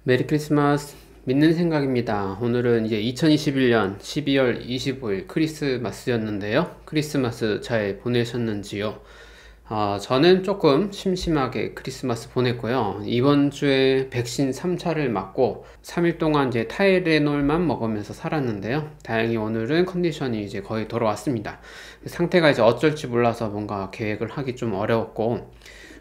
메리 크리스마스. 믿는 생각입니다. 오늘은 이제 2021년 12월 25일 크리스마스였는데요. 크리스마스 잘 보내셨는지요? 저는 조금 심심하게 크리스마스 보냈고요. 이번 주에 백신 3차를 맞고 3일 동안 이제 타이레놀만 먹으면서 살았는데요. 다행히 오늘은 컨디션이 이제 거의 돌아왔습니다. 상태가 이제 어쩔지 몰라서 뭔가 계획을 하기 좀 어려웠고,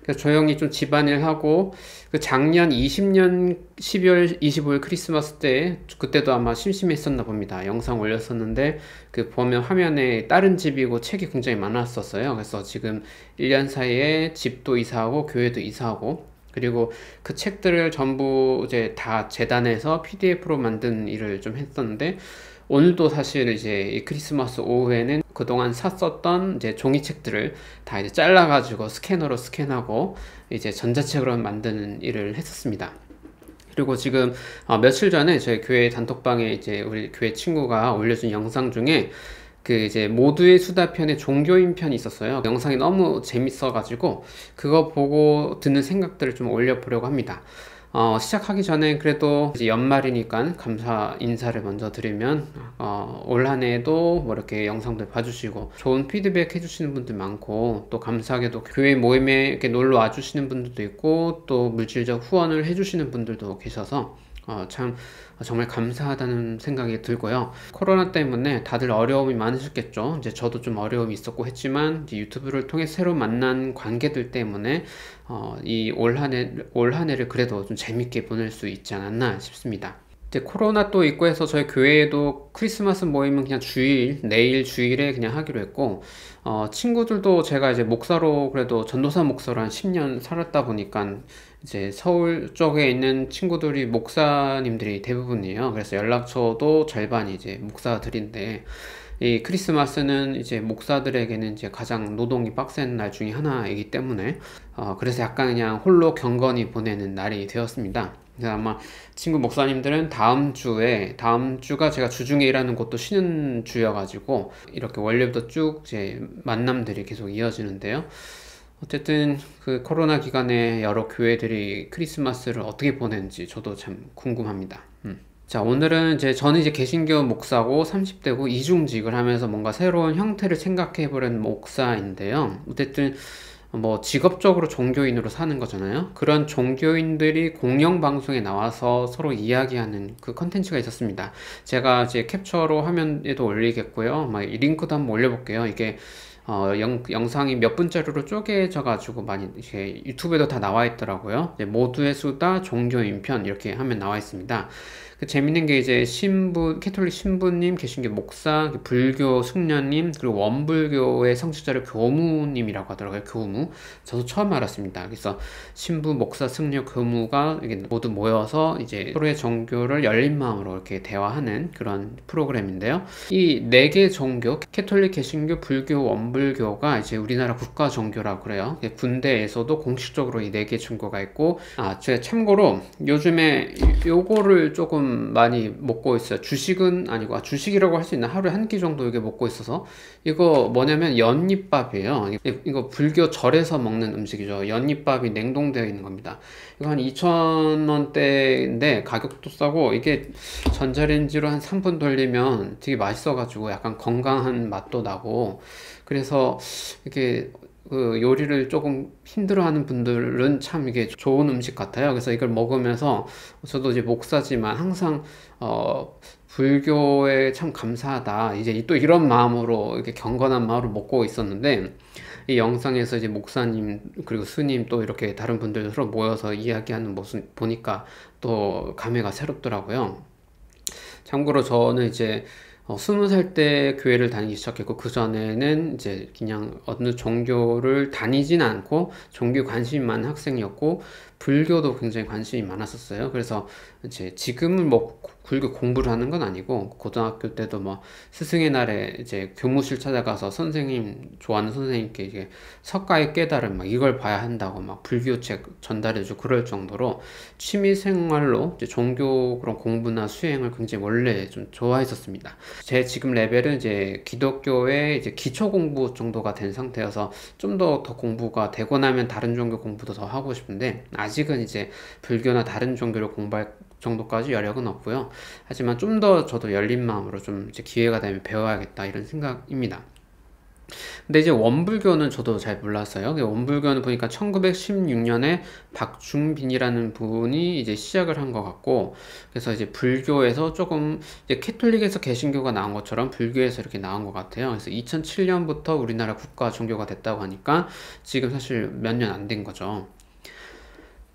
그래서 조용히 좀 집안일 하고, 그 작년 20년 12월 25일 크리스마스 때 그때도 아마 심심했었나 봅니다. 영상 올렸었는데 그 보면 화면에 다른 집이고 책이 굉장히 많았었어요. 그래서 지금 1년 사이에 집도 이사하고 교회도 이사하고, 그리고 그 책들을 전부 이제 다 재단해서 PDF로 만든 일을 좀 했었는데, 오늘도 사실 이제 이 크리스마스 오후에는 그동안 샀었던 이제 종이책들을 다 이제 잘라가지고 스캐너로 스캔하고 이제 전자책으로 만드는 일을 했었습니다. 그리고 지금 며칠 전에 저희 교회 단톡방에 이제 우리 교회 친구가 올려준 영상 중에 그 이제 모두의 수다 편의 종교인 편이 있었어요. 영상이 너무 재밌어가지고 그거 보고 드는 생각들을 좀 올려보려고 합니다. 시작하기 전에 그래도 이제 연말이니까 감사 인사를 먼저 드리면, 올 한 해도 뭐 이렇게 영상들 봐주시고 좋은 피드백 해주시는 분들 많고, 또 감사하게도 교회 모임에 이렇게 놀러 와주시는 분들도 있고, 또 물질적 후원을 해주시는 분들도 계셔서 참 정말 감사하다는 생각이 들고요. 코로나 때문에 다들 어려움이 많으셨겠죠. 이제 저도 좀 어려움이 있었고 했지만, 이제 유튜브를 통해 새로 만난 관계들 때문에 이 올 한 해를 그래도 좀 재밌게 보낼 수 있지 않았나 싶습니다. 이제 코로나 또 있고 해서 저희 교회에도 크리스마스 모임은 그냥 주일, 내일 주일에 그냥 하기로 했고, 친구들도 제가 이제 목사로 그래도 전도사 목사로 한 10년 살았다 보니까 이제 서울 쪽에 있는 친구들이 목사님들이 대부분이에요. 그래서 연락처도 절반이 이제 목사들인데, 이 크리스마스는 이제 목사들에게는 이제 가장 노동이 빡센 날 중에 하나이기 때문에, 그래서 약간 그냥 홀로 경건히 보내는 날이 되었습니다. 그래서 아마 친구 목사님들은 다음 주가 제가 주중에 일하는 곳도 쉬는 주여가지고 이렇게 월요일부터 쭉 이제 만남들이 계속 이어지는데요. 어쨌든 그 코로나 기간에 여러 교회들이 크리스마스를 어떻게 보냈는지 저도 참 궁금합니다. 자, 오늘은 저는 이제 개신교 목사고 30대고 이중직을 하면서 뭔가 새로운 형태를 생각해 보려는 목사인데요. 어쨌든 뭐 직업적으로 종교인으로 사는 거잖아요. 그런 종교인들이 공영방송에 나와서 서로 이야기하는 그 컨텐츠가 있었습니다. 제가 이제 캡처로 화면에도 올리겠고요. 막 링크도 한번 올려볼게요. 이게 영상이 몇 분짜리로 쪼개져 가지고 많이 이렇게 유튜브에도 다 나와 있더라고요. 모두의 수다 종교인 편 이렇게 하면 나와 있습니다. 그 재밌는 게 이제 캐톨릭 신부님, 개신교 목사, 불교 숙녀님, 그리고 원불교의 성직자를 교무님이라고 하더라고요. 교무. 저도 처음 알았습니다. 그래서 신부, 목사, 승려, 교무가 이게 모두 모여서 이제 서로의 종교를 열린 마음으로 이렇게 대화하는 그런 프로그램인데요. 이 네 개 종교, 캐톨릭, 개신교, 불교, 원불교가 이제 우리나라 국가 종교라고 그래요. 군대에서도 공식적으로 이 네 개 종교가 있고, 제가 참고로 요즘에 요거를 조금 많이 먹고 있어요. 주식은 아니고, 주식이라고 할 수 있나? 하루에 한 끼 정도 이게 먹고 있어서. 이거 뭐냐면 연잎밥이에요. 이거 불교 절에서 먹는 음식이죠. 연잎밥이 냉동되어 있는 겁니다. 이거 한 2,000원대인데 가격도 싸고, 이게 전자레인지로 한 3분 돌리면 되게 맛있어가지고 약간 건강한 맛도 나고, 그래서 이게 그 요리를 조금 힘들어하는 분들은 참 이게 좋은 음식 같아요. 그래서 이걸 먹으면서 저도 이제 목사지만 항상 불교에 참 감사하다. 이제 또 이런 마음으로 이렇게 경건한 마음으로 먹고 있었는데, 이 영상에서 이제 목사님 그리고 스님 또 이렇게 다른 분들 서로 모여서 이야기하는 모습 보니까 또 감회가 새롭더라고요. 참고로 저는 이제 20살 때 교회를 다니기 시작했고, 그 전에는 이제 그냥 어느 종교를 다니진 않고 종교 관심이 많은 학생이었고, 불교도 굉장히 관심이 많았었어요. 그래서 이제 지금은 뭐 불교 공부를 하는 건 아니고, 고등학교 때도 뭐 스승의 날에 이제 교무실 찾아가서 좋아하는 선생님께 이게 석가의 깨달음 막 이걸 봐야 한다고 막 불교책 전달해주고 그럴 정도로 취미 생활로 이제 종교 그런 공부나 수행을 굉장히 원래 좀 좋아했었습니다. 제 지금 레벨은 이제 기독교의 이제 기초 공부 정도가 된 상태여서 좀 더 공부가 되고 나면 다른 종교 공부도 더 하고 싶은데, 아직은 이제 불교나 다른 종교를 공부할 정도까지 여력은 없고요. 하지만 좀 더 저도 열린 마음으로 좀 이제 기회가 되면 배워야겠다 이런 생각입니다. 근데 이제 원불교는 저도 잘 몰랐어요. 원불교는 보니까 1916년에 박중빈이라는 분이 이제 시작을 한 것 같고, 그래서 이제 불교에서 조금 이제 캐톨릭에서 개신교가 나온 것처럼 불교에서 이렇게 나온 것 같아요. 그래서 2007년부터 우리나라 국가 종교가 됐다고 하니까 지금 사실 몇 년 안 된 거죠.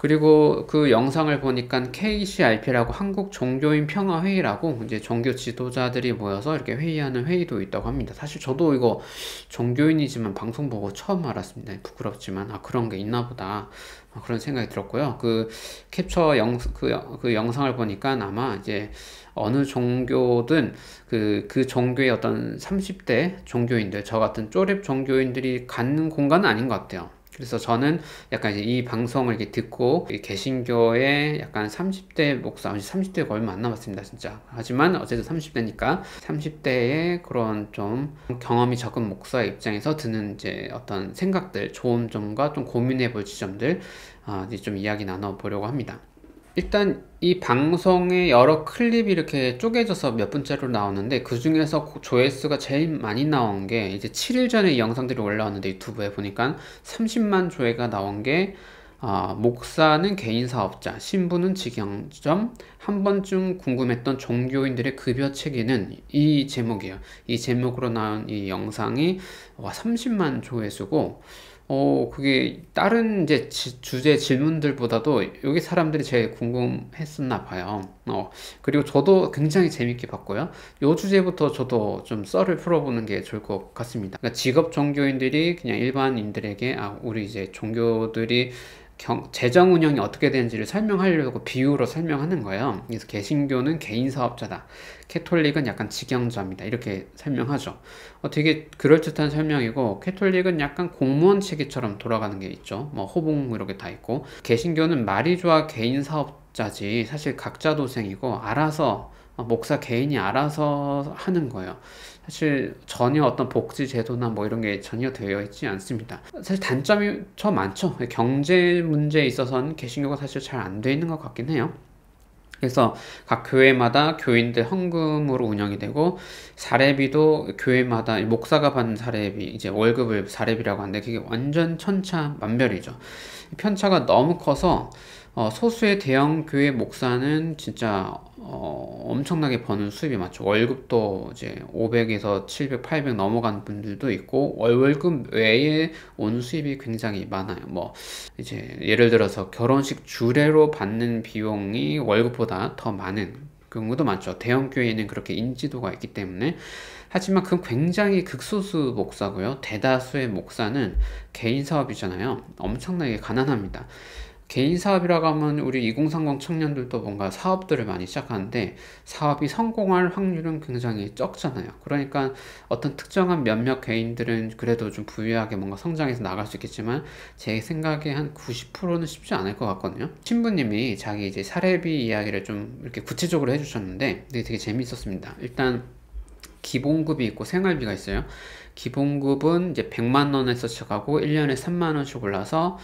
그리고 그 영상을 보니까 KCRP라고 한국 종교인 평화회의라고 이제 종교 지도자들이 모여서 이렇게 회의하는 회의도 있다고 합니다. 사실 저도 이거 종교인이지만 방송 보고 처음 알았습니다. 부끄럽지만 그런 게 있나 보다 그런 생각이 들었고요. 그 캡처 그 영상을 보니까 아마 이제 어느 종교든 그 종교의 어떤 30대 종교인들, 저 같은 쪼렙 종교인들이 갖는 공간은 아닌 것 같아요. 그래서 저는 약간 이제 이 방송을 이렇게 듣고 개신교의 약간 30대 목사, 30대가 얼마 안 남았습니다, 진짜. 하지만 어쨌든 30대니까 30대의 그런 좀 경험이 적은 목사의 입장에서 드는 이제 어떤 생각들, 좋은 점과 좀 고민해 볼 지점들, 이제 좀 이야기 나눠 보려고 합니다. 일단 이 방송에 여러 클립이 이렇게 쪼개져서 몇 분째로 나오는데, 그 중에서 조회수가 제일 많이 나온 게 이제 7일 전에 이 영상들이 올라왔는데 유튜브에 보니까 30만 조회가 나온 게 목사는 개인 사업자, 신부는 직영점, 한 번쯤 궁금했던 종교인들의 급여 체계는, 이 제목이에요. 이 제목으로 나온 이 영상이 30만 조회수고, 그게 다른 이제 주제 질문들보다도 여기 사람들이 제일 궁금했었나 봐요. 그리고 저도 굉장히 재밌게 봤고요. 요 주제부터 저도 좀 썰을 풀어보는 게 좋을 것 같습니다. 그러니까 직업 종교인들이 그냥 일반인들에게 우리 이제 종교들이 재정 운영이 어떻게 되는지를 설명하려고 비유로 설명하는 거예요. 그래서 개신교는 개인 사업자다, 캐톨릭은 약간 직영자입니다, 이렇게 설명하죠. 되게 그럴듯한 설명이고, 캐톨릭은 약간 공무원 체계처럼 돌아가는 게 있죠. 뭐 호봉 이렇게 다 있고, 개신교는 말이 좋아 개인 사업자지 사실 각자 도생이고, 알아서 목사 개인이 알아서 하는 거예요. 사실 전혀 어떤 복지 제도나 뭐 이런 게 전혀 되어 있지 않습니다. 사실 단점이 더 많죠. 경제 문제에 있어서는 개신교가 사실 잘 안 돼 있는 것 같긴 해요. 그래서 각 교회마다 교인들 헌금으로 운영이 되고, 사례비도 교회마다 목사가 받는 사례비, 이제 월급을 사례비라고 하는데, 그게 완전 천차만별이죠. 편차가 너무 커서 소수의 대형 교회 목사는 진짜 엄청나게 버는 수입이 많죠. 월급도 이제 500에서 700, 800 넘어가는 분들도 있고, 월급 외에 오는 수입이 굉장히 많아요. 뭐 이제 예를 들어서 결혼식 주례로 받는 비용이 월급보다 더 많은 경우도 많죠. 대형 교회에는 그렇게 인지도가 있기 때문에. 하지만 그건 굉장히 극소수 목사고요. 대다수의 목사는 개인 사업이잖아요. 엄청나게 가난합니다. 개인 사업이라고 하면 우리 2030 청년들도 뭔가 사업들을 많이 시작하는데, 사업이 성공할 확률은 굉장히 적잖아요. 그러니까 어떤 특정한 몇몇 개인들은 그래도 좀 부유하게 뭔가 성장해서 나갈 수 있겠지만, 제 생각에 한 90%는 쉽지 않을 것 같거든요. 신부님이 자기 이제 사례비 이야기를 좀 이렇게 구체적으로 해주셨는데, 되게 재밌었습니다. 일단 기본급이 있고 생활비가 있어요. 기본급은 이제 100만 원에서 시작하고 1년에 3만 원씩 올라서,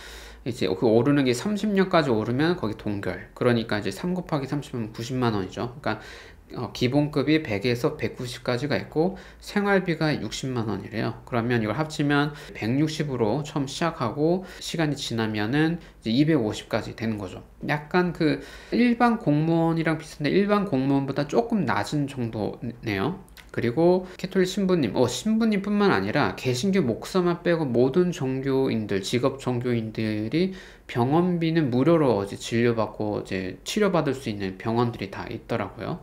이제 그 오르는 게 30년까지 오르면 거기 동결. 그러니까 이제 3 곱하기 30이면 90만 원이죠. 그러니까 기본급이 100에서 190까지가 있고 생활비가 60만 원이래요. 그러면 이걸 합치면 160으로 처음 시작하고 시간이 지나면은 이제 250까지 되는 거죠. 약간 그 일반 공무원이랑 비슷한데 일반 공무원보다 조금 낮은 정도네요. 그리고 캐톨릭 신부님뿐만 아니라 개신교 목사만 빼고 모든 종교인들, 직업 종교인들이 병원비는 무료로 이제 진료받고 이제 치료받을 수 있는 병원들이 다 있더라고요.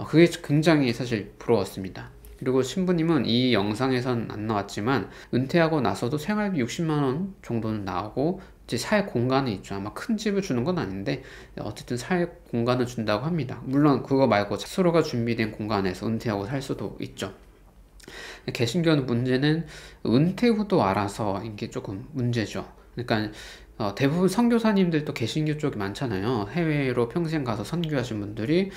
그게 굉장히 사실 부러웠습니다. 그리고 신부님은 이 영상에선 안 나왔지만 은퇴하고 나서도 생활비 60만 원 정도는 나오고, 이제 사회 공간이 있죠. 아마 큰 집을 주는 건 아닌데 어쨌든 사회 공간을 준다고 합니다. 물론 그거 말고 스스로가 준비된 공간에서 은퇴하고 살 수도 있죠. 개신교는 문제는 은퇴 후도 알아서 이게 조금 문제죠. 그러니까 대부분 선교사님들도 개신교 쪽이 많잖아요. 해외로 평생 가서 선교하신 분들이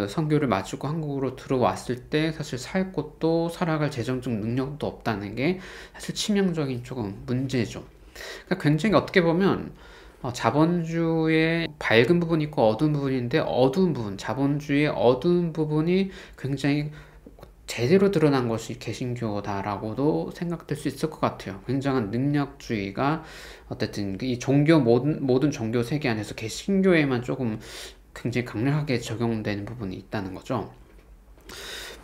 선교를 마치고 한국으로 들어왔을 때 사실 살 곳도 살아갈 재정적 능력도 없다는 게 사실 치명적인 조금 문제죠. 그러니까 굉장히 어떻게 보면 자본주의의 밝은 부분이 있고 어두운 부분이 있는데 어두운 부분, 자본주의의 어두운 부분이 굉장히 제대로 드러난 것이 개신교다라고도 생각될 수 있을 것 같아요. 굉장한 능력주의가 어쨌든 이 종교 모든 종교 세계 안에서 개신교에만 조금 굉장히 강력하게 적용되는 부분이 있다는 거죠.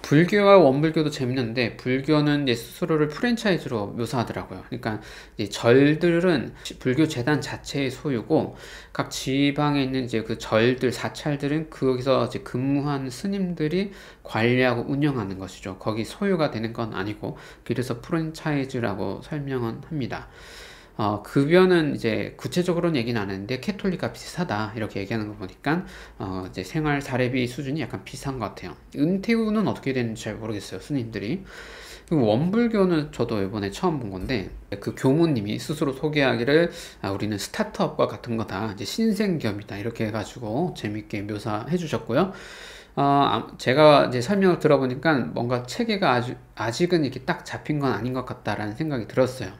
불교와 원불교도 재밌는데 불교는 이제 스스로를 프랜차이즈로 묘사하더라고요. 그러니까 이제 절들은 불교 재단 자체의 소유고 각 지방에 있는 이제 그 절들 사찰들은 거기서 이제 근무한 스님들이 관리하고 운영하는 것이죠. 거기 소유가 되는 건 아니고 그래서 프랜차이즈라고 설명은 합니다. 급여는 이제 구체적으로는 얘기는 안 했는데 캐톨릭과 비슷하다 이렇게 얘기하는 거 보니까 이제 생활 사례비 수준이 약간 비슷한 것 같아요. 은퇴후는 어떻게 되는지 잘 모르겠어요, 스님들이. 그리고 원불교는 저도 이번에 처음 본 건데 그 교무님이 스스로 소개하기를 우리는 스타트업과 같은 거다, 이제 신생겸이다 이렇게 해가지고 재밌게 묘사해 주셨고요. 제가 이제 설명을 들어보니까 뭔가 체계가 아직은 이렇게 딱 잡힌 건 아닌 것 같다라는 생각이 들었어요.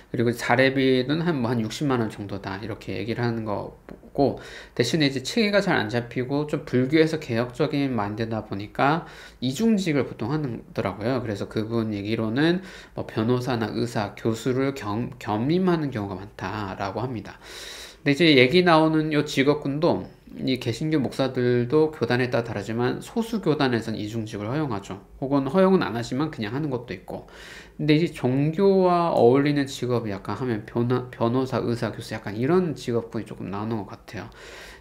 그리고 자례비는 한 60만 원 정도다 이렇게 얘기를 하는 거고, 대신에 이제 체계가 잘 안 잡히고 좀 불교에서 개혁적인 마인드다 보니까 이중직을 보통 하더라고요. 그래서 그분 얘기로는 뭐 변호사나 의사, 교수를 겸임하는 경우가 많다라고 합니다. 근데 이제 얘기 나오는 요 직업군도 이 개신교 목사들도 교단에 따라 다르지만 소수 교단에서는 이중직을 허용하죠. 혹은 허용은 안 하지만 그냥 하는 것도 있고. 근데 이제 종교와 어울리는 직업이 약간 하면 변호사, 의사, 교수 약간 이런 직업군이 조금 나오는 것 같아요.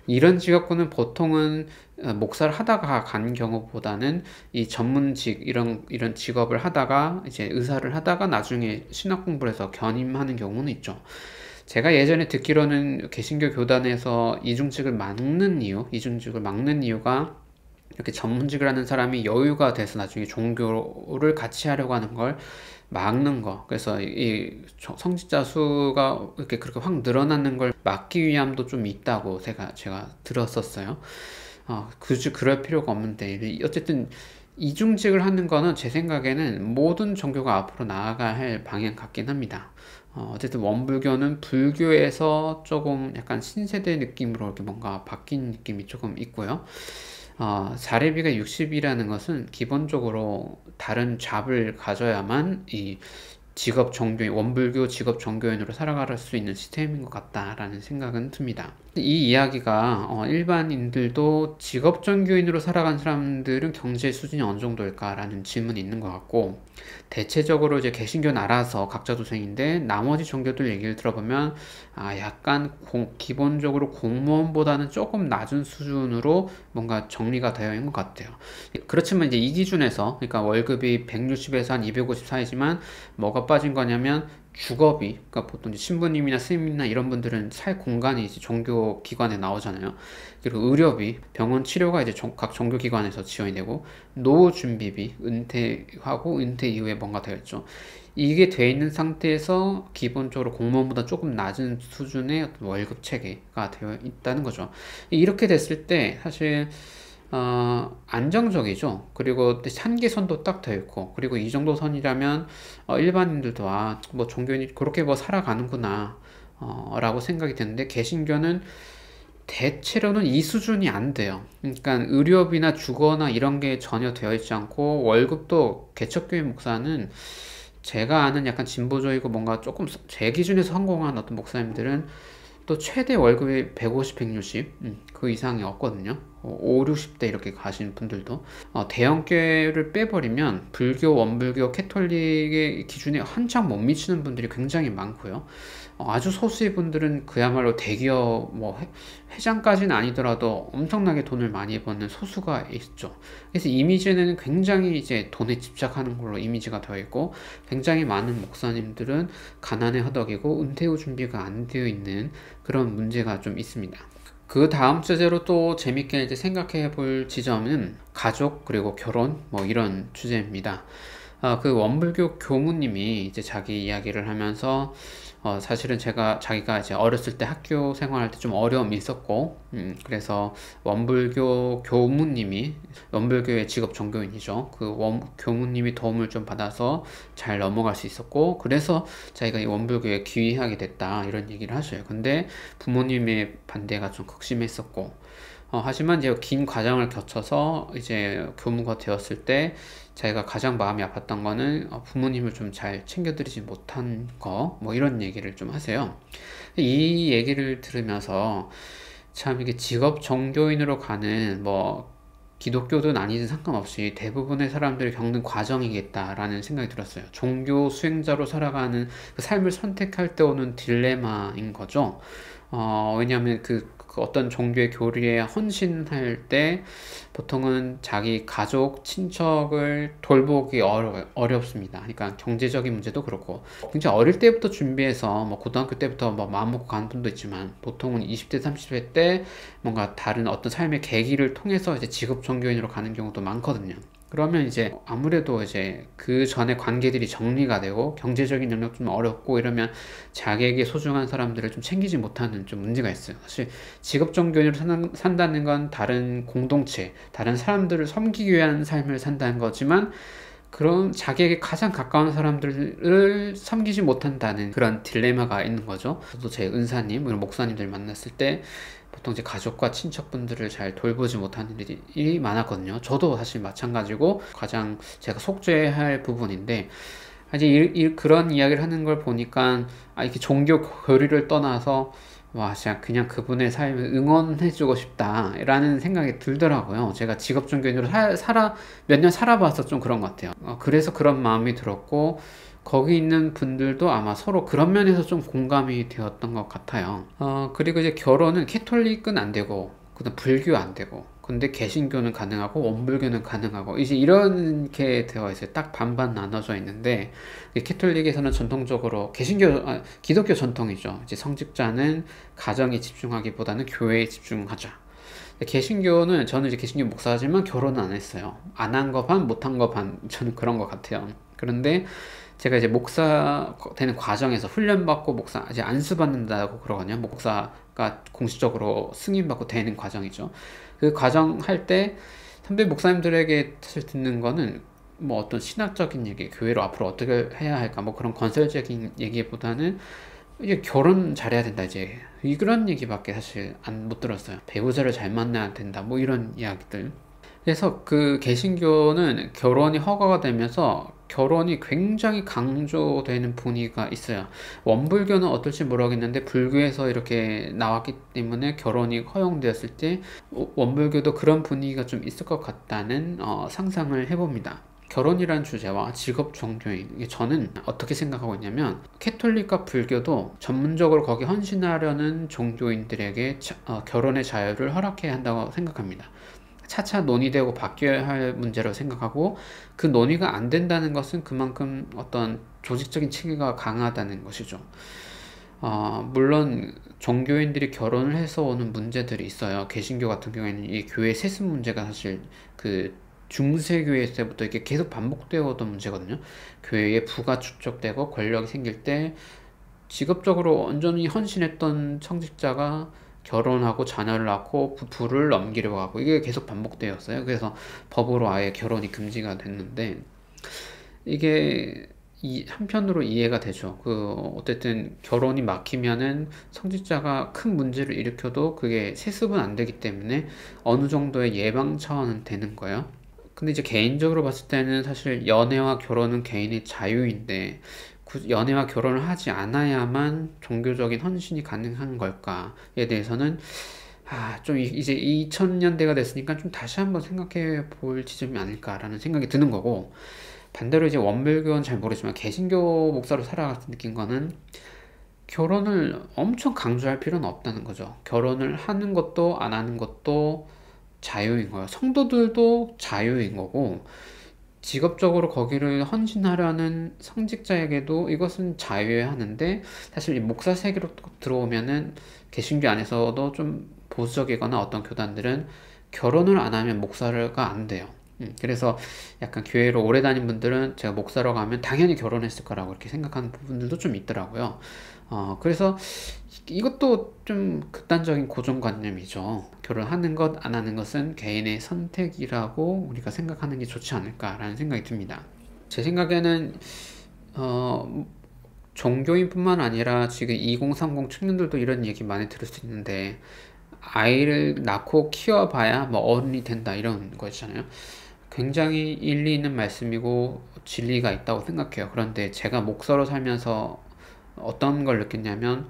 이런 직업군은 보통은 목사를 하다가 간 경우보다는 이 전문직 이런 직업을 하다가 이제 의사를 하다가 나중에 신학 공부를 해서 견임하는 경우는 있죠. 제가 예전에 듣기로는 개신교 교단에서 이중직을 막는 이유가 이렇게 전문직을 하는 사람이 여유가 돼서 나중에 종교를 같이 하려고 하는 걸 막는 거. 그래서 이 성직자 수가 이렇게 그렇게 확 늘어나는 걸 막기 위함도 좀 있다고 제가 들었었어요. 굳이 그럴 필요가 없는데 어쨌든 이중직을 하는 거는 제 생각에는 모든 종교가 앞으로 나아가야 할 방향 같긴 합니다. 어쨌든 원불교는 불교에서 조금 약간 신세대 느낌으로 이렇게 뭔가 바뀐 느낌이 조금 있고요. 사례비가 60이라는 것은 기본적으로 다른 잡을 가져야만 이 원불교 직업 종교인으로 살아갈 수 있는 시스템인 것 같다라는 생각은 듭니다. 이 이야기가 일반인들도 직업 종교인으로 살아간 사람들은 경제 수준이 어느 정도일까라는 질문이 있는 것 같고, 대체적으로 이제 개신교는 알아서 각자 도생인데 나머지 종교들 얘기를 들어보면 약간 기본적으로 공무원보다는 조금 낮은 수준으로 뭔가 정리가 되어 있는 것 같아요. 그렇지만 이제 이 기준에서, 그러니까 월급이 160에서 한 250 사이지만 뭐가 빠진 거냐면 주거비, 그러니까 보통 이제 신부님이나 스님이나 이런 분들은 살 공간이 이제 종교 기관에 나오잖아요. 그리고 의료비, 병원 치료가 이제 각 종교 기관에서 지원이 되고, 노후 준비비, 은퇴하고 은퇴 이후에 뭔가 되었죠. 이게 돼 있는 상태에서 기본적으로 공무원보다 조금 낮은 수준의 어떤 월급 체계가 되어 있다는 거죠. 이렇게 됐을 때 사실 안정적이죠. 그리고 한계선도 딱 되어 있고, 그리고 이 정도 선이라면 일반인들도 뭐 종교인이 그렇게 뭐 살아가는구나 라고 생각이 드는데, 개신교는 대체로는 이 수준이 안 돼요. 그러니까 의료비나 주거나 이런 게 전혀 되어 있지 않고, 월급도 개척교회 목사는 제가 아는 약간 진보적이고 뭔가 조금 제 기준에서 성공한 어떤 목사님들은 또 최대 월급이 150, 160, 그 이상이 없거든요. 5, 60대 이렇게 가신 분들도. 대형교회를 빼버리면 불교, 원불교, 캐톨릭의 기준에 한창 못 미치는 분들이 굉장히 많고요. 아주 소수의 분들은 그야말로 대기업 회장까지는 아니더라도 엄청나게 돈을 많이 버는 소수가 있죠. 그래서 이미지는 굉장히 이제 돈에 집착하는 걸로 이미지가 되어 있고, 굉장히 많은 목사님들은 가난에 허덕이고 은퇴 후 준비가 안 되어 있는 그런 문제가 좀 있습니다. 그 다음 주제로 또 재밌게 이제 생각해 볼 지점은 가족 그리고 결혼 이런 주제입니다. 그 원불교 교무님이 이제 자기 이야기를 하면서 사실은 자기가 이제 어렸을 때 학교 생활할 때 좀 어려움이 있었고, 그래서 원불교 교무님이, 원불교의 직업 종교인이죠. 교무님이 도움을 좀 받아서 잘 넘어갈 수 있었고, 그래서 자기가 이 원불교에 귀의하게 됐다, 이런 얘기를 하셔요. 근데 부모님의 반대가 좀 극심했었고, 하지만 이제 긴 과정을 거쳐서 이제 교무가 되었을 때 자기가 가장 마음이 아팠던 거는 부모님을 좀 잘 챙겨드리지 못한 거, 뭐 이런 얘기를 좀 하세요. 이 얘기를 들으면서 참 이게 직업 종교인으로 가는 뭐 기독교든 아니든 상관없이 대부분의 사람들이 겪는 과정이겠다라는 생각이 들었어요. 종교 수행자로 살아가는 그 삶을 선택할 때 오는 딜레마인 거죠. 왜냐하면 그 어떤 종교의 교리에 헌신할 때 보통은 자기 가족, 친척을 돌보기 어렵습니다. 그러니까 경제적인 문제도 그렇고, 굉장히 어릴 때부터 준비해서 뭐 고등학교 때부터 뭐 마음 먹고 가는 분도 있지만, 보통은 20대, 30대 때 뭔가 다른 어떤 삶의 계기를 통해서 이제 직업 종교인으로 가는 경우도 많거든요. 그러면 이제 아무래도 이제 그 전에 관계들이 정리가 되고 경제적인 능력 좀 어렵고 이러면 자기에게 소중한 사람들을 좀 챙기지 못하는 좀 문제가 있어요. 사실 직업 종교인으로 산다는 건 다른 공동체, 다른 사람들을 섬기기 위한 삶을 산다는 거지만, 그럼 자기에게 가장 가까운 사람들을 섬기지 못한다는 그런 딜레마가 있는 거죠. 저도 제 은사님, 이런 목사님들 만났을 때 보통 이제 가족과 친척분들을 잘 돌보지 못하는 일이 많았거든요. 저도 사실 마찬가지고 가장 제가 속죄할 부분인데, 이제 그런 이야기를 하는 걸 보니까 이렇게 종교 교리를 떠나서 와, 진짜 그냥 그분의 삶을 응원해주고 싶다라는 생각이 들더라고요. 제가 직업 종교인으로 몇 년 살아봐서 좀 그런 것 같아요. 그래서 그런 마음이 들었고, 거기 있는 분들도 아마 서로 그런 면에서 좀 공감이 되었던 것 같아요. 그리고 이제 결혼은 캐톨릭은 안 되고, 그다음 불교 안 되고, 근데 개신교는 가능하고 원불교는 가능하고, 이제 이렇게 되어 있어요. 딱 반반 나눠져 있는데, 캐톨릭에서는 전통적으로 기독교 전통이죠. 이제 성직자는 가정에 집중하기보다는 교회에 집중하자. 개신교는, 저는 이제 개신교 목사지만 결혼은 안 했어요. 안 한 거 반, 못 한 거 반, 저는 그런 것 같아요. 그런데 제가 이제 목사 되는 과정에서 훈련받고 목사 이제 안수받는다고 그러거든요. 목사가 공식적으로 승인받고 되는 과정이죠. 그 과정 할 때 선배 목사님들에게 사실 듣는 거는 뭐 어떤 신학적인 얘기, 교회로 앞으로 어떻게 해야 할까, 뭐 그런 건설적인 얘기보다는 이제 결혼 잘해야 된다, 이제 이런 얘기밖에 사실 못 들었어요. 배우자를 잘 만나야 된다, 뭐 이런 이야기들. 그래서 그 개신교는 결혼이 허가가 되면서 결혼이 굉장히 강조되는 분위기가 있어요. 원불교는 어떨지 모르겠는데 불교에서 이렇게 나왔기 때문에 결혼이 허용되었을 때 원불교도 그런 분위기가 좀 있을 것 같다는 상상을 해봅니다. 결혼이란 주제와 직업 종교인, 저는 어떻게 생각하고 있냐면, 캐톨릭과 불교도 전문적으로 거기 헌신하려는 종교인들에게 결혼의 자유를 허락해야 한다고 생각합니다. 차차 논의되고 바뀌어야 할 문제로 생각하고, 그 논의가 안 된다는 것은 그만큼 어떤 조직적인 체계가 강하다는 것이죠. 물론 종교인들이 결혼을 해서 오는 문제들이 있어요. 개신교 같은 경우에는 이 교회 세습 문제가 사실 그 중세교회 때부터 이렇게 계속 반복되어 오던 문제거든요. 교회에 부가 축적되고 권력이 생길 때 직업적으로 온전히 헌신했던 청직자가 결혼하고 자녀를 낳고 부를 넘기려고 하고, 이게 계속 반복되었어요. 그래서 법으로 아예 결혼이 금지가 됐는데, 이게 한편으로 이해가 되죠. 어쨌든 결혼이 막히면은 성직자가 큰 문제를 일으켜도 그게 세습은 안 되기 때문에 어느 정도의 예방 차원은 되는 거예요. 근데 이제 개인적으로 봤을 때는 사실 연애와 결혼은 개인의 자유인데, 연애와 결혼을 하지 않아야만 종교적인 헌신이 가능한 걸까에 대해서는 좀 이제 2000년대가 됐으니까 좀 다시 한번 생각해 볼 지점이 아닐까라는 생각이 드는 거고, 반대로 이제 원불교는 잘 모르지만 개신교 목사로 살아가서 느낀 거는, 결혼을 엄청 강조할 필요는 없다는 거죠. 결혼을 하는 것도 안 하는 것도 자유인 거예요. 성도들도 자유인 거고, 직업적으로 거기를 헌신하려는 성직자에게도 이것은 자유해야 하는데, 사실 이 목사 세계로 들어오면은 개신교 안에서도 좀 보수적이거나 어떤 교단들은 결혼을 안 하면 목사가 안 돼요. 그래서 약간 교회로 오래 다닌 분들은 제가 목사로 가면 당연히 결혼했을 거라고 이렇게 생각하는 부분들도 좀 있더라고요. 그래서 이것도 좀 극단적인 고정관념이죠. 결혼하는 것, 안 하는 것은 개인의 선택이라고 우리가 생각하는 게 좋지 않을까라는 생각이 듭니다. 제 생각에는, 어, 종교인뿐만 아니라 지금 2030 청년들도 이런 얘기 많이 들을 수 있는데, 아이를 낳고 키워봐야 뭐 어른이 된다 이런 거 있잖아요. 굉장히 일리 있는 말씀이고 진리가 있다고 생각해요. 그런데 제가 목사로 살면서 어떤 걸 느꼈냐면,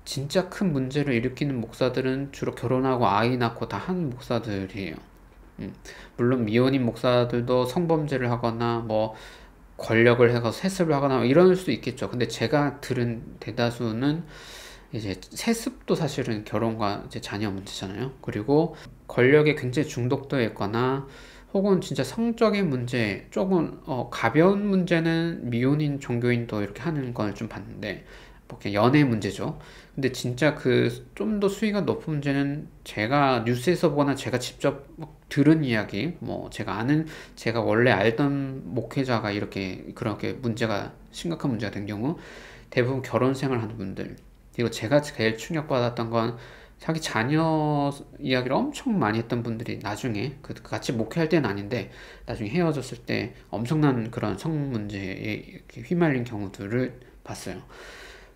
진짜 큰 문제를 일으키는 목사들은 주로 결혼하고 아이 낳고 다 하는 목사들이에요. 음, 물론 미혼인 목사들도 성범죄를 하거나 뭐 권력을 해서 세습을 하거나 뭐 이럴 수 있겠죠. 근데 제가 들은 대다수는 이제 세습도 사실은 결혼과 이제 자녀 문제잖아요. 그리고 권력에 굉장히 중독되어 있거나 혹은 진짜 성적인 문제, 조금 가벼운 문제는 미혼인 종교인도 이렇게 하는 걸 좀 봤는데, 뭐 그냥 연애 문제죠. 근데 진짜 그 좀 더 수위가 높은 문제는 제가 뉴스에서 보거나 제가 직접 들은 이야기, 뭐 제가 아는, 제가 원래 알던 목회자가 이렇게 그렇게 문제가 심각한 문제가 된 경우 대부분 결혼 생활하는 분들. 그리고 제가 제일 충격받았던 건 자기 자녀 이야기를 엄청 많이 했던 분들이 나중에 그 같이 목회할 때는 아닌데 나중에 헤어졌을 때 엄청난 그런 성 문제에 이렇게 휘말린 경우들을 봤어요.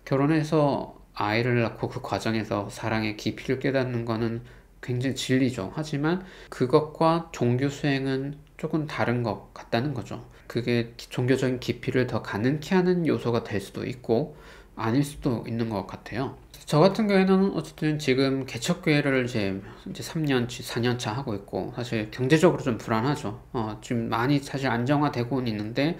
결혼해서 아이를 낳고 그 과정에서 사랑의 깊이를 깨닫는 거는 굉장히 진리죠. 하지만 그것과 종교 수행은 조금 다른 것 같다는 거죠. 그게 종교적인 깊이를 더 가능케 하는 요소가 될 수도 있고 아닐 수도 있는 것 같아요. 저 같은 경우에는 어쨌든 지금 개척교회를 이제 3년, 4년 차 하고 있고, 사실 경제적으로 좀 불안하죠. 지금 많이 사실 안정화되고는 있는데,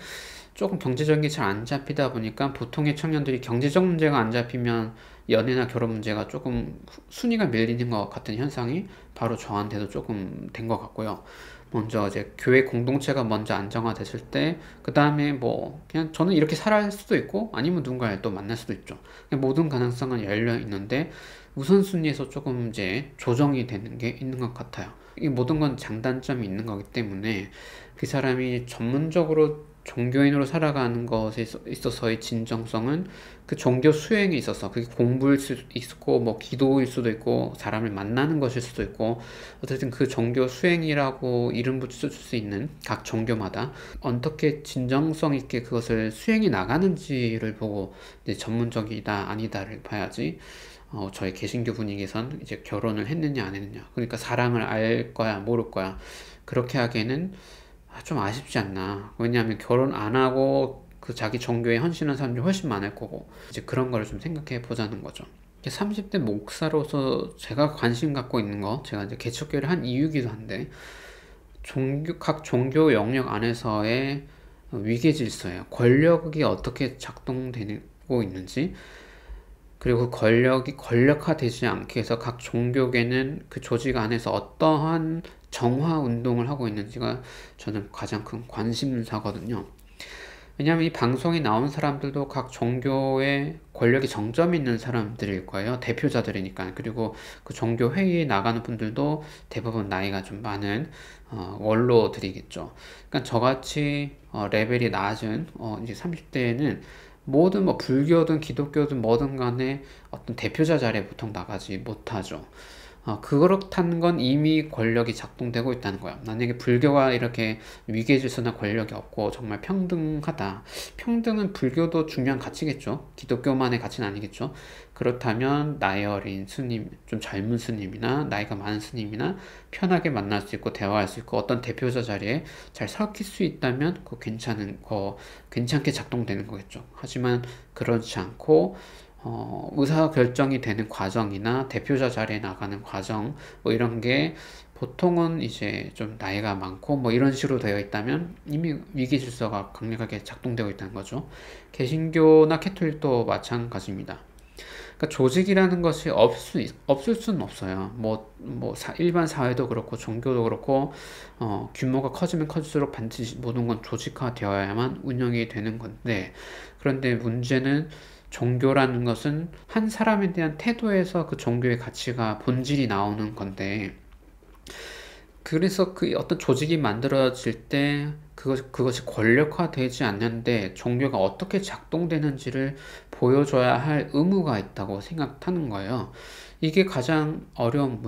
조금 경제적인 게 잘 안 잡히다 보니까 보통의 청년들이 경제적 문제가 안 잡히면 연애나 결혼 문제가 조금 순위가 밀리는 것 같은 현상이 바로 저한테도 조금 된 것 같고요. 먼저 이제 교회 공동체가 먼저 안정화됐을 때, 그 다음에 뭐, 그냥 저는 이렇게 살아갈 수도 있고, 아니면 누군가를 또 만날 수도 있죠. 그냥 모든 가능성은 열려 있는데, 우선순위에서 조금 이제 조정이 되는 게 있는 것 같아요. 이 모든 건 장단점이 있는 거기 때문에, 그 사람이 전문적으로 종교인으로 살아가는 것에 있어서의 진정성은 그 종교 수행에 있어서 그게 공부일 수도 있고 뭐 기도일 수도 있고 사람을 만나는 것일 수도 있고, 어쨌든 그 종교 수행이라고 이름 붙일 수 있는 각 종교마다 어떻게 진정성 있게 그것을 수행해 나가는지를 보고 이제 전문적이다 아니다를 봐야지. 저희 개신교 분위기에선 이제 결혼을 했느냐 안 했느냐, 그러니까 사랑을 알 거야 모를 거야 그렇게 하기에는 좀 아쉽지 않나. 왜냐하면 결혼 안 하고 그 자기 종교에 헌신한 사람들이 훨씬 많을 거고, 이제 그런 거를 좀 생각해 보자는 거죠. 30대 목사로서 제가 관심 갖고 있는 거, 제가 이제 개척교회를 한 이유기도 한데, 각 종교 영역 안에서의 위계 질서예요. 권력이 어떻게 작동되고 있는지, 그리고 권력이 권력화되지 않게 해서 각 종교계는 그 조직 안에서 어떠한 정화 운동을 하고 있는지가 저는 가장 큰 관심사거든요. 왜냐하면 이 방송에 나온 사람들도 각 종교의 권력이 정점이 있는 사람들일 거예요. 대표자들이니까. 그리고 그 종교 회의에 나가는 분들도 대부분 나이가 좀 많은 원로들이겠죠. 그러니까 저같이 레벨이 낮은 이제 30대에는 모든 뭐 불교든 기독교든 뭐든 간에 어떤 대표자 자리에 보통 나가지 못하죠. 그렇다는 건 이미 권력이 작동되고 있다는 거야. 만약에 불교가 이렇게 위계 질서나 권력이 없고 정말 평등하다. 평등은 불교도 중요한 가치겠죠. 기독교만의 가치는 아니겠죠. 그렇다면 나이 어린 스님, 좀 젊은 스님이나 나이가 많은 스님이나 편하게 만날 수 있고 대화할 수 있고 어떤 대표자 자리에 잘 섞일 수 있다면 그 괜찮게 작동되는 거겠죠. 하지만 그렇지 않고 의사결정이 되는 과정이나 대표자 자리에 나가는 과정, 뭐 이런 게 보통은 이제 좀 나이가 많고 뭐 이런 식으로 되어 있다면 이미 위기 질서가 강력하게 작동되고 있다는 거죠. 개신교나 캐톨릭도 마찬가지입니다. 그러니까 조직이라는 것이 없을 수는 없어요. 일반 사회도 그렇고 종교도 그렇고, 규모가 커지면 커질수록 반드시 모든 건 조직화되어야만 운영이 되는 건데, 그런데 문제는 종교라는 것은 한 사람에 대한 태도에서 그 종교의 가치가 본질이 나오는 건데, 그래서 그 어떤 조직이 만들어질 때 그것이 권력화되지 않는데 종교가 어떻게 작동되는지를 보여줘야 할 의무가 있다고 생각하는 거예요. 이게 가장 어려운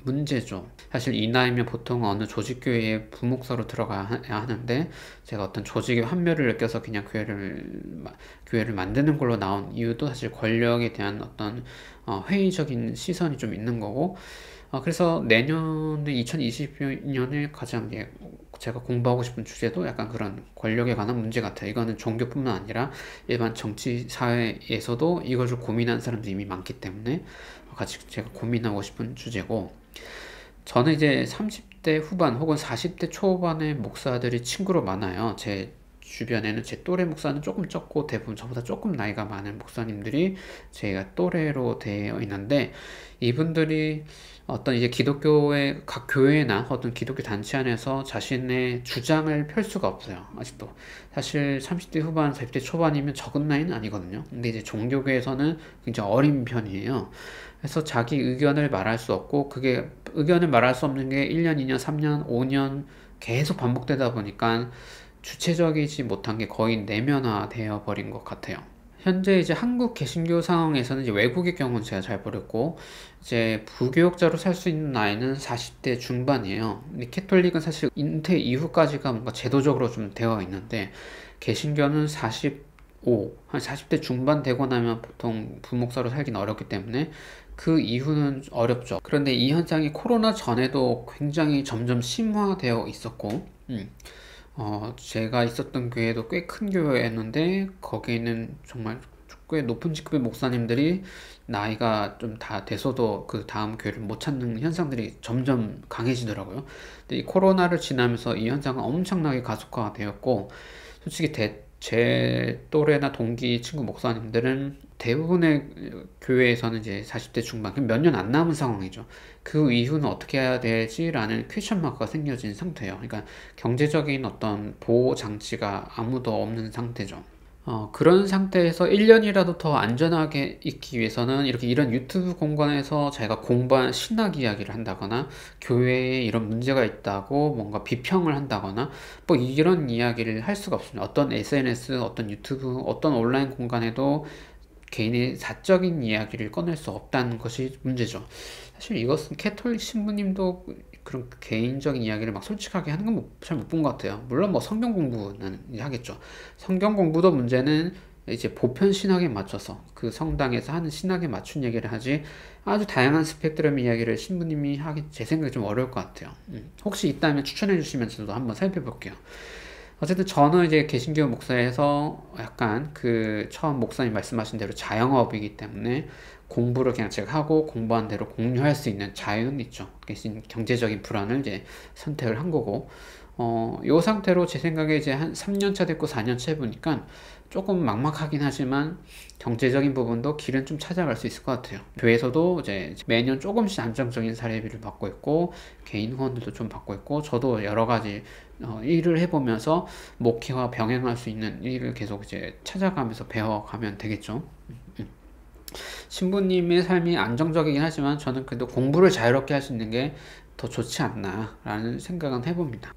문제죠. 사실 이 나이면 보통 어느 조직교회에 부목사로 들어가야 하는데 제가 어떤 조직의 환멸을 느껴서 그냥 교회를 만드는 걸로 나온 이유도 사실 권력에 대한 어떤 회의적인 시선이 좀 있는 거고 그래서 내년에 2020년에 가장 제가 공부하고 싶은 주제도 약간 그런 권력에 관한 문제 같아요. 이거는 종교뿐만 아니라 일반 정치 사회에서도 이것을 고민하는 사람들이 이미 많기 때문에 같이 제가 고민하고 싶은 주제고 저는 이제 30대 후반 혹은 40대 초반의 목사들이 친구로 많아요. 제 주변에는 제 또래 목사는 조금 적고 대부분 저보다 조금 나이가 많은 목사님들이 제가 또래로 되어 있는데 이분들이 어떤 이제 기독교의 각 교회나 어떤 기독교 단체 안에서 자신의 주장을 펼 수가 없어요. 아직도. 사실 30대 후반, 40대 초반이면 적은 나이는 아니거든요. 근데 이제 종교계에서는 굉장히 어린 편이에요. 그래서 자기 의견을 말할 수 없고 그게 의견을 말할 수 없는 게 1년, 2년, 3년, 5년 계속 반복되다 보니까 주체적이지 못한 게 거의 내면화되어 버린 것 같아요. 현재 이제 한국 개신교 상황에서는 이제 외국의 경우는 제가 잘 모르고 이제 부교역자로 살 수 있는 나이는 40대 중반이에요. 근데 캐톨릭은 사실 인퇴 이후까지가 뭔가 제도적으로 좀 되어 있는데 개신교는 45, 한 40대 중반 되고 나면 보통 부목사로 살기는 어렵기 때문에 그 이후는 어렵죠. 그런데 이 현상이 코로나 전에도 굉장히 점점 심화되어 있었고, 제가 있었던 교회도 꽤 큰 교회였는데 거기는 정말 꽤 높은 직급의 목사님들이 나이가 좀 다 돼서도 그 다음 교회를 못 찾는 현상들이 점점 강해지더라고요. 근데 이 코로나를 지나면서 이 현상은 엄청나게 가속화가 되었고 솔직히 제 또래나 동기 친구 목사님들은 대부분의 교회에서는 이제 40대 중반, 몇 년 안 남은 상황이죠. 그 이후는 어떻게 해야 되지라는 퀘션 마크가 생겨진 상태예요. 그러니까 경제적인 어떤 보호 장치가 아무도 없는 상태죠. 그런 상태에서 1년이라도 더 안전하게 있기 위해서는 이런 유튜브 공간에서 제가 공부한 신학 이야기를 한다거나 교회에 이런 문제가 있다고 뭔가 비평을 한다거나 뭐 이런 이야기를 할 수가 없습니다. 어떤 SNS, 어떤 유튜브, 어떤 온라인 공간에도 개인의 사적인 이야기를 꺼낼 수 없다는 것이 문제죠. 사실 이것은 캐톨릭 신부님도 그런 개인적인 이야기를 막 솔직하게 하는 건 잘 못 본 것 같아요. 물론 뭐 성경 공부는 이제 하겠죠. 성경 공부도 문제는 이제 보편 신학에 맞춰서 그 성당에서 하는 신학에 맞춘 얘기를 하지 아주 다양한 스펙트럼 이야기를 신부님이 하기 제 생각에 좀 어려울 것 같아요. 혹시 있다면 추천해 주시면 저도 한번 살펴볼게요. 어쨌든 저는 이제 개신교 목사에서 약간 그 처음 목사님 말씀하신 대로 자영업이기 때문에 공부를 그냥 제가 하고 공부한 대로 공유할 수 있는 자유는 있죠. 대신 경제적인 불안을 이제 선택을 한 거고, 요 상태로 제 생각에 이제 한 3년 차 됐고 4년 차 해보니까 조금 막막하긴 하지만 경제적인 부분도 길은 좀 찾아갈 수 있을 것 같아요. 교회에서도 이제 매년 조금씩 안정적인 사례비를 받고 있고 개인 후원들도 좀 받고 있고 저도 여러 가지 일을 해보면서 목회와 병행할 수 있는 일을 계속 이제 찾아가면서 배워가면 되겠죠. 신부님의 삶이 안정적이긴 하지만 저는 그래도 공부를 자유롭게 할 수 있는 게 더 좋지 않나 라는 생각은 해봅니다.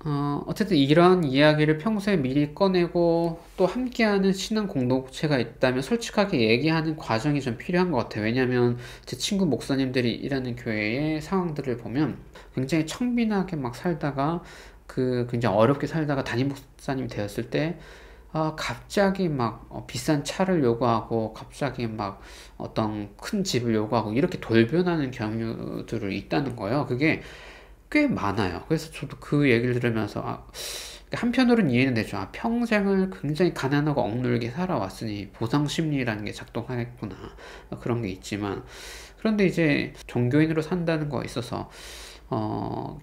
어쨌든 이런 이야기를 평소에 미리 꺼내고 또 함께하는 신앙 공동체가 있다면 솔직하게 얘기하는 과정이 좀 필요한 것 같아요. 왜냐하면 제 친구 목사님들이 일하는 교회의 상황들을 보면 굉장히 청빈하게 막 살다가 굉장히 어렵게 살다가 담임 목사님이 되었을 때 갑자기 막 비싼 차를 요구하고 갑자기 막 어떤 큰 집을 요구하고 이렇게 돌변하는 경우들이 있다는 거예요. 그게 꽤 많아요. 그래서 저도 그 얘기를 들으면서 한편으로는 이해는 되죠. 평생을 굉장히 가난하고 억눌게 살아왔으니 보상 심리라는 게 작동하겠구나. 그런 게 있지만 그런데 이제 종교인으로 산다는 거에 있어서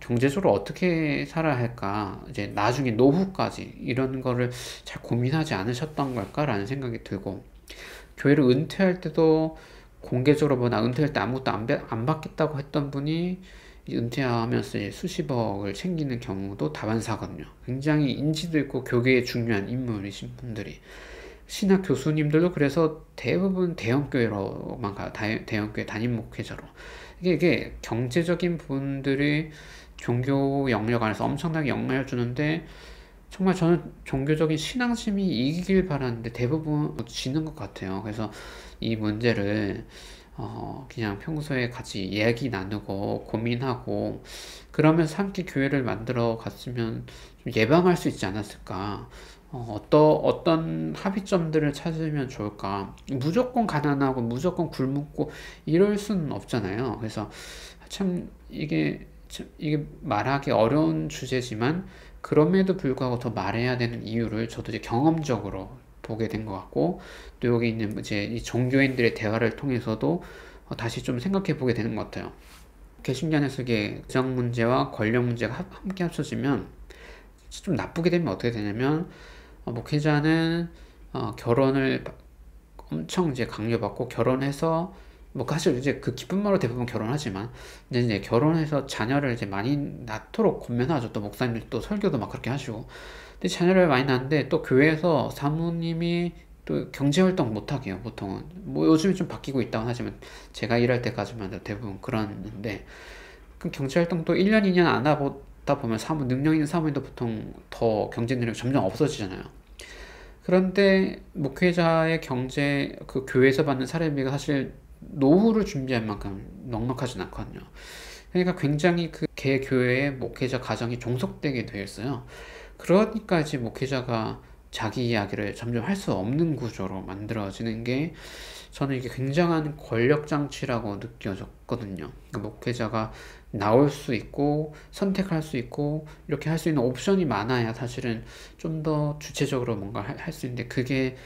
경제적으로 어떻게 살아야 할까, 이제 나중에 노후까지 이런 거를 잘 고민하지 않으셨던 걸까라는 생각이 들고, 교회를 은퇴할 때도 공개적으로 뭐 나 은퇴할 때 아무것도 안 받겠다고 했던 분이 은퇴하면서 수십억을 챙기는 경우도 다반사거든요. 굉장히 인지도 있고 교계에 중요한 인물이신 분들이. 신학 교수님들도 그래서 대부분 대형교회로만 가요. 대형교회 담임 목회자로. 이게 경제적인 분들이 종교 영역 안에서 엄청나게 영향을 주는데, 정말 저는 종교적인 신앙심이 이기길 바라는데 대부분 지는 것 같아요. 그래서 이 문제를 그냥 평소에 같이 이야기 나누고 고민하고 그러면서 함께 교회를 만들어 갔으면 좀 예방할 수 있지 않았을까. 어떤 합의점들을 찾으면 좋을까. 무조건 가난하고 무조건 굶고 이럴 수는 없잖아요. 그래서 참 이게 말하기 어려운 주제지만 그럼에도 불구하고 더 말해야 되는 이유를 저도 이제 경험적으로 보게 된 것 같고, 또 여기 있는 이제 이 종교인들의 대화를 통해서도 다시 좀 생각해 보게 되는 것 같아요. 개신교 안에서 이게 정 문제와 권력 문제가 함께 합쳐지면 좀 나쁘게 되면 어떻게 되냐면, 목회자는 결혼을 엄청 이제 강요받고 결혼해서 뭐 사실 이제 그 기쁜 말로 대부분 결혼하지만, 근데 이제 결혼해서 자녀를 이제 많이 낳도록 권면하죠. 또 목사님들 또 설교도 막 그렇게 하시고. 근데 자녀를 많이 낳는데 또 교회에서 사모님이 또 경제활동 못하게 해요, 보통은. 뭐 요즘에 좀 바뀌고 있다고 하지만 제가 일할 때까지만 대부분 그랬는데, 그 경제활동도 1년, 2년 안 하다 보면 능력 있는 사모님도 보통 더 경제 능력이 점점 없어지잖아요. 그런데 목회자의 그 교회에서 받는 사례비가 사실 노후를 준비할 만큼 넉넉하진 않거든요. 그러니까 굉장히 그 개 교회의 목회자 가정이 종속되게 되어 있어요. 그러니까 이제 목회자가 자기 이야기를 점점 할 수 없는 구조로 만들어지는 게, 저는 이게 굉장한 권력 장치라고 느껴졌거든요. 그러니까 목회자가 나올 수 있고 선택할 수 있고 이렇게 할 수 있는 옵션이 많아야 사실은 좀 더 주체적으로 뭔가 할 수 있는데, 그게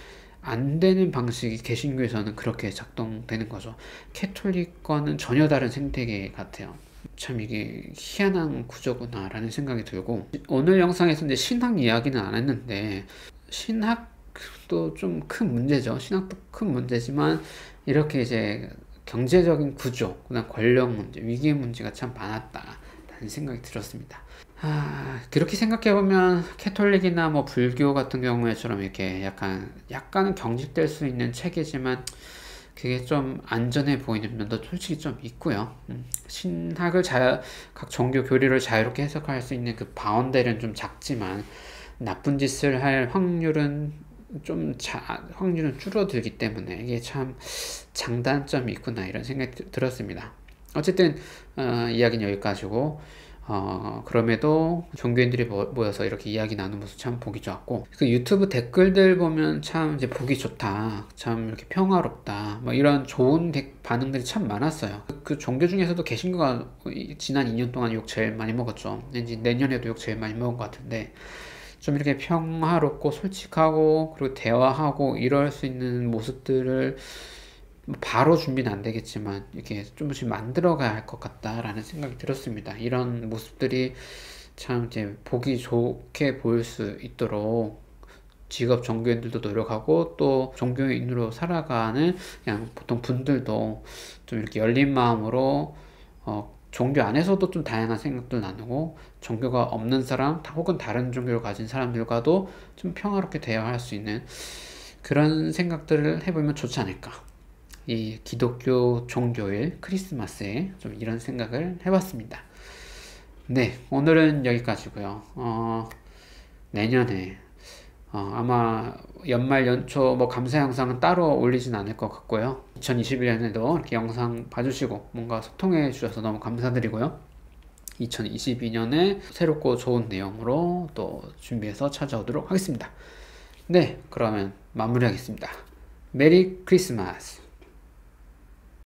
안 되는 방식이 개신교에서는 그렇게 작동되는 거죠. 캐톨릭과는 전혀 다른 생태계 같아요. 참 이게 희한한 구조구나라는 생각이 들고, 오늘 영상에서 이제 신학 이야기는 안 했는데, 신학도 좀 큰 문제죠. 신학도 큰 문제지만 이렇게 이제 경제적인 구조, 그다음 권력 문제, 위기의 문제가 참 많았다라는 생각이 들었습니다. 그렇게 생각해보면 캐톨릭이나 뭐 불교 같은 경우에처럼 이렇게 약간은 경직될 수 있는 체계지만 그게 좀 안전해 보이는 면도 솔직히 좀 있고요. 신학을 각 종교 교리를 자유롭게 해석할 수 있는 그 바운더리는 좀 작지만 나쁜 짓을 할 확률은 줄어들기 때문에 이게 참 장단점이 있구나 이런 생각이 들었습니다. 어쨌든 이야기는 여기까지고, 그럼에도 종교인들이 모여서 이렇게 이야기 나누는 모습 참 보기 좋았고, 그 유튜브 댓글들 보면 참 이제 보기 좋다, 참 이렇게 평화롭다, 뭐 이런 좋은 반응들이 참 많았어요. 그 종교 중에서도 개신교가 지난 2년 동안 욕 제일 많이 먹었죠. 왠지 내년에도 욕 제일 많이 먹은 것 같은데, 좀 이렇게 평화롭고 솔직하고 그리고 대화하고 이럴 수 있는 모습들을 바로 준비는 안 되겠지만 이렇게 조금씩 만들어가야 할 것 같다라는 생각이 들었습니다. 이런 모습들이 참 이제 보기 좋게 보일 수 있도록 직업 종교인들도 노력하고, 또 종교인으로 살아가는 그냥 보통 분들도 좀 이렇게 열린 마음으로 종교 안에서도 좀 다양한 생각들 나누고, 종교가 없는 사람 혹은 다른 종교를 가진 사람들과도 좀 평화롭게 대화할 수 있는 그런 생각들을 해보면 좋지 않을까. 이 기독교 종교일 크리스마스에 좀 이런 생각을 해봤습니다. 네, 오늘은 여기까지고요. 내년에 아마 연말 연초 뭐 감사 영상은 따로 올리진 않을 것 같고요. 2021년에도 이렇게 영상 봐주시고 뭔가 소통해 주셔서 너무 감사드리고요. 2022년에 새롭고 좋은 내용으로 또 준비해서 찾아오도록 하겠습니다. 네, 그러면 마무리하겠습니다. 메리 크리스마스.